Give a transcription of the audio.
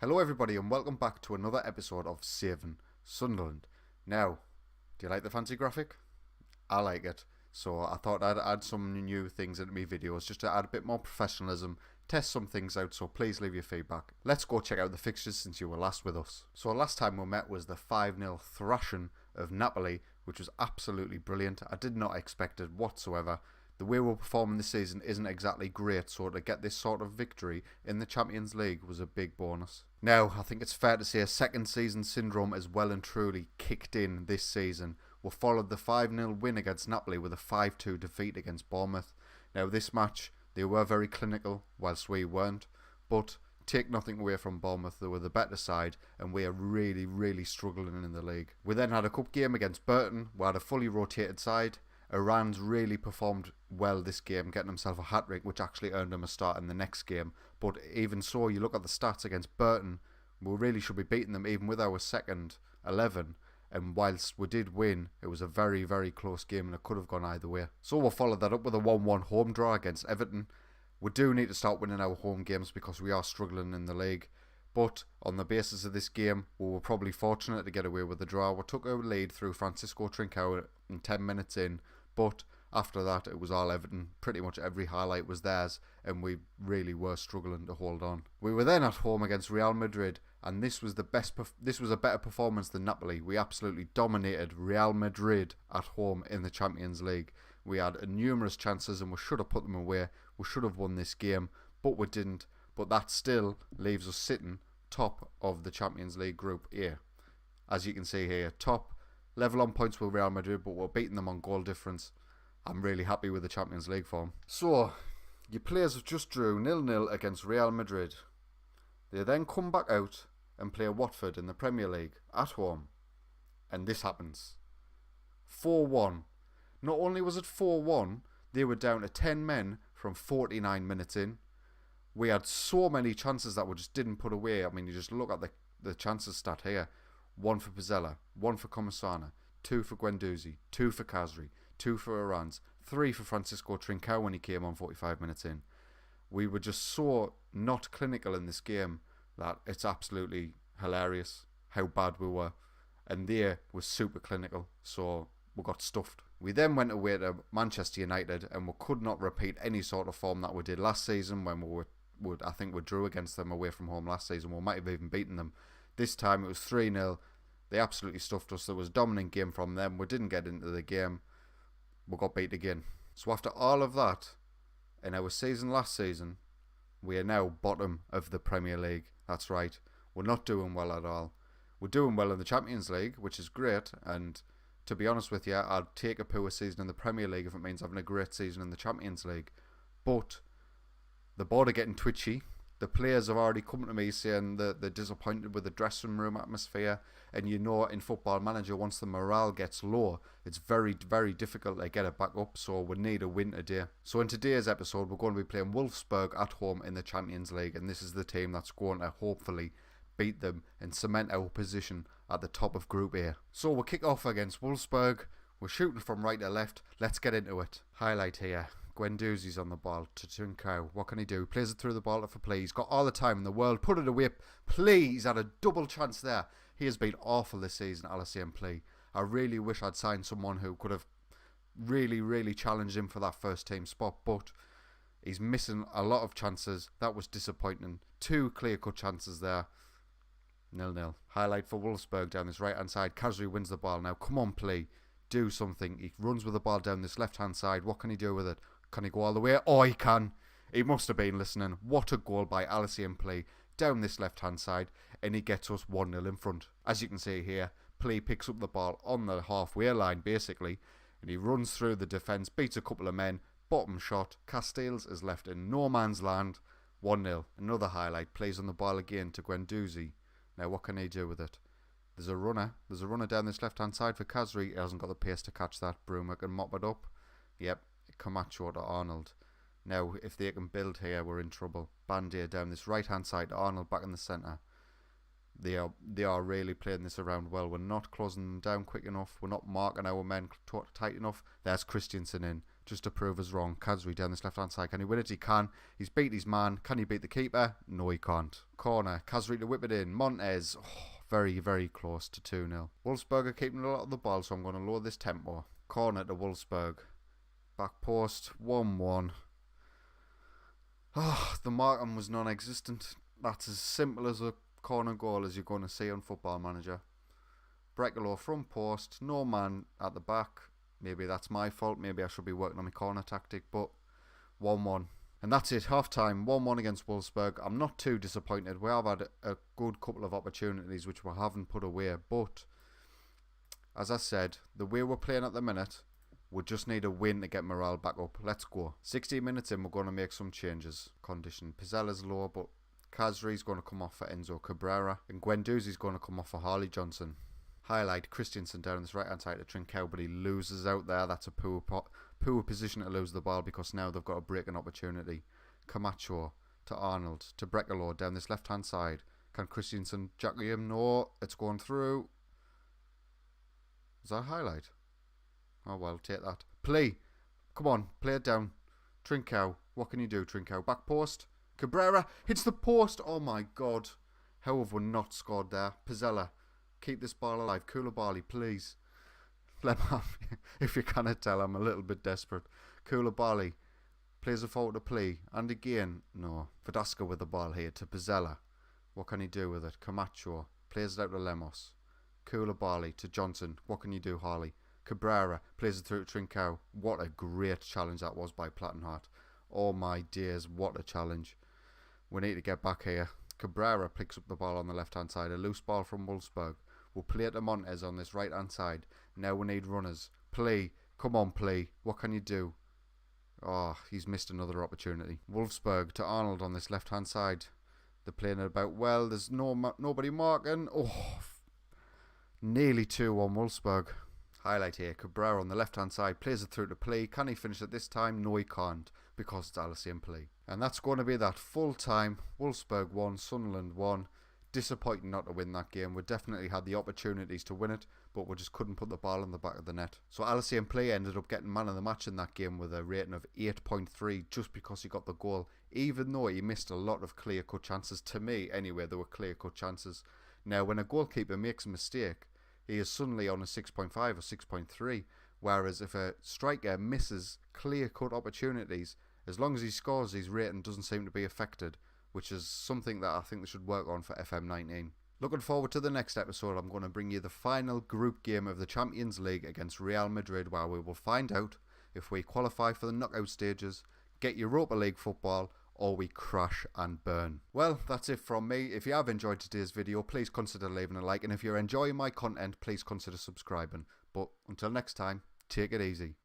Hello everybody and welcome back to another episode of Saving Sunderland. Now, do you like the fancy graphic? I like it. So I thought I'd add some new things into my videos just to add a bit more professionalism, test some things out, so please leave your feedback. Let's go check out the fixtures since you were last with us. So last time we met was the 5-0 thrashing of Napoli, which was absolutely brilliant. I did not expect it whatsoever. The way we're performing this season isn't exactly great, so to get this sort of victory in the Champions League was a big bonus. Now, I think it's fair to say a second season syndrome is well and truly kicked in this season. We followed the 5-0 win against Napoli with a 5-2 defeat against Bournemouth. Now, this match, they were very clinical, whilst we weren't, but take nothing away from Bournemouth, they were the better side, and we are really struggling in the league. We then had a cup game against Burton, we had a fully rotated side. Iran's really performed well this game, getting himself a hat-trick, which actually earned him a start in the next game. But even so, you look at the stats against Burton, we really should be beating them even with our second 11. And whilst we did win, it was a very close game and it could have gone either way. So we'll follow that up with a 1-1 home draw against Everton. We do need to start winning our home games because we are struggling in the league. But on the basis of this game, we were probably fortunate to get away with the draw. We took our lead through Francisco Trincao in 10 minutes in. But after that, it was all Everton. Pretty much every highlight was theirs, and we really were struggling to hold on. We were then at home against Real Madrid, and this was a better performance than Napoli. We absolutely dominated Real Madrid at home in the Champions League. We had numerous chances, and we should have put them away. We should have won this game, but we didn't. But that still leaves us sitting top of the Champions League Group A. As you can see here, top. Level on points with Real Madrid, but we're beating them on goal difference. I'm really happy with the Champions League form. So, your players have just drew 0-0 against Real Madrid. They then come back out and play Watford in the Premier League at home. And this happens. 4-1. Not only was it 4-1, they were down to 10 men from 49 minutes in. We had so many chances that we just didn't put away. I mean, you just look at the chances stat here. 1 for Pizzella, 1 for Comasana, 2 for Guendouzi, 2 for Kazri, 2 for Arans, 3 for Francisco Trincao when he came on 45 minutes in. We were just so not clinical in this game that it's absolutely hilarious how bad we were. And they were super clinical, so we got stuffed. We then went away to Manchester United and we could not repeat any sort of form that we did last season when I think we drew against them away from home last season. We might have even beaten them. This time it was 3-0. They absolutely stuffed us. There was a dominant game from them. We didn't get into the game. We got beat again. So after all of that, in our season last season, we are now bottom of the Premier League. That's right. We're not doing well at all. We're doing well in the Champions League, which is great. And to be honest with you, I'd take a poor season in the Premier League if it means having a great season in the Champions League. But the board are getting twitchy. The players have already come to me saying that they're disappointed with the dressing room atmosphere. And you know, in Football Manager, once the morale gets low, it's very difficult to get it back up. So we need a win today. So in today's episode, we're going to be playing Wolfsburg at home in the Champions League. And this is the team that's going to hopefully beat them and cement our position at the top of Group A. So we'll kick off against Wolfsburg. We're shooting from right to left. Let's get into it. Highlight here. Guendouzi's on the ball to Trincao. What can he do? Plays it through the ball for play. He's got all the time in the world. Put it away. Please, had a double chance there. He has been awful this season, Alessandro Plea. I really wish I'd signed someone who could have really challenged him for that first team spot, but he's missing a lot of chances. That was disappointing. 2 clear-cut chances there. 0-0. Highlight for Wolfsburg down this right-hand side. Kazri wins the ball. Now, come on, Plea. Do something. He runs with the ball down this left-hand side. What can he do with it? Can he go all the way? Oh, he can. He must have been listening. What a goal by Alessandro Plea down this left-hand side, and he gets us 1-0 in front. As you can see here, Plea picks up the ball on the halfway line, basically, and he runs through the defence, beats a couple of men, bottom shot. Castells is left in no man's land, 1-0. Another highlight, plays on the ball again to Guendouzi. Now, what can he do with it? There's a runner down this left-hand side for Kazri. He hasn't got the pace to catch that. Bruma can mop it up. Yep, Camacho to Arnold. Now, if they can build here, we're in trouble. Bandier down this right-hand side to Arnold back in the centre. They are really playing this around well. We're not closing them down quick enough. We're not marking our men tight enough. There's Christensen in. just to prove us wrong. Kazri down this left-hand side. Can he win it? He can. He's beat his man. Can he beat the keeper? No, he can't. Corner. Kazri to whip it in. Montez. Oh, very, very close to 2-0. Wolfsburg are keeping a lot of the ball, so I'm going to lower this tempo. Corner to Wolfsburg. Back post. 1-1. Oh, the marking was non-existent. That's as simple as a corner goal as you're going to see on Football Manager. Brekalo front post, no man at the back. Maybe that's my fault. Maybe I should be working on my corner tactic, but 1-1. And that's it, half time, 1-1 against Wolfsburg. I'm not too disappointed. We have had a good couple of opportunities which we haven't put away, but as I said, the way we're playing at the minute, we just need a win to get morale back up. Let's go. 16 minutes in, we're going to make some changes. Condition. Pizzella's low, but Kazri's going to come off for Enzo Cabrera. And Guendouzi's going to come off for Harley Johnson. Highlight Christensen down this right hand side to Trincao, but he loses out there. That's a poor position to lose the ball because now they've got a breaking opportunity. Camacho to Arnold to Brekalo down this left hand side. Can Christensen jack him? No, it's going through. Is that a highlight? Oh well, take that. Play. Come on, play it down. Trincao. What can you do, Trincao? Back post. Cabrera hits the post. Oh my god. How have we not scored there? Pizzella. Keep this ball alive. Koulibaly, please. Let me have. If you cannot tell, I'm a little bit desperate. Koulibaly plays a forward to play. And again, no. Verdasco with the ball here to Pizzella. What can he do with it? Camacho plays it out to Lemos. Koulibaly to Johnson. What can you do, Harley? Cabrera plays it through to Trincao. What a great challenge that was by Plattenhardt. Oh my days, what a challenge. We need to get back here. Cabrera picks up the ball on the left hand side. A loose ball from Wolfsburg. We'll play it to Montez on this right hand side. Now we need runners. Play. Come on, play. What can you do? Oh, he's missed another opportunity. Wolfsburg to Arnold on this left hand side. They're playing it about well. There's nobody marking. Oh, nearly 2-1 Wolfsburg. Highlight here, Cabrera on the left hand side plays it through to play. Can he finish it this time? No, he can't, because it's Alessandro play. And that's going to be that full time. Wolfsburg 1, Sunderland 1. Disappointing not to win that game. We definitely had the opportunities to win it, but we just couldn't put the ball in the back of the net. So Alessandro play ended up getting man of the match in that game with a rating of 8.3 just because he got the goal, even though he missed a lot of clear cut chances. To me anyway, there were clear cut chances. Now when a goalkeeper makes a mistake, he is suddenly on a 6.5 or 6.3, whereas if a striker misses clear-cut opportunities, as long as he scores, his rating doesn't seem to be affected, which is something that I think they should work on for FM19. Looking forward to the next episode. I'm going to bring you the final group game of the Champions League against Real Madrid, where we will find out if we qualify for the knockout stages, get Europa League football, or we crash and burn. Well, that's it from me. If you have enjoyed today's video, please consider leaving a like, and if you're enjoying my content, please consider subscribing. But until next time, take it easy.